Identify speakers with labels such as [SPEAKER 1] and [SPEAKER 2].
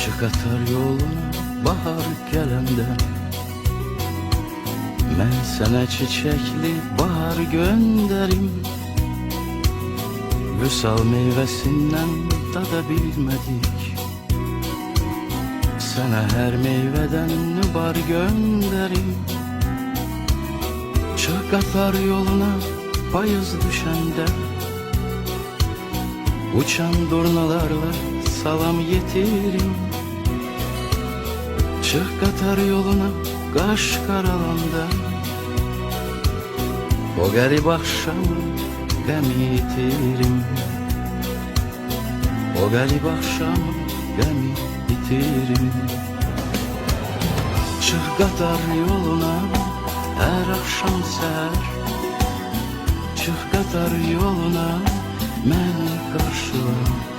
[SPEAKER 1] Işık atar yoluna bahar gələndə, mən sənə çiçəkli bahar göndərim. Vüsal meyvəsindən dada bilmədik, sənə hər meyvədən nübar göndərim. Çıx qatar yoluna payız düşəndə, uçan durnalarla salam yetirim. Çıx qatar yoluna qaş qaralanda, o qərib axşamı qəm yitirim. O qərib axşamı qəm yitirim. Çıx qatar yoluna hər axşam səhər, çıx qatar yoluna məni qarşıla.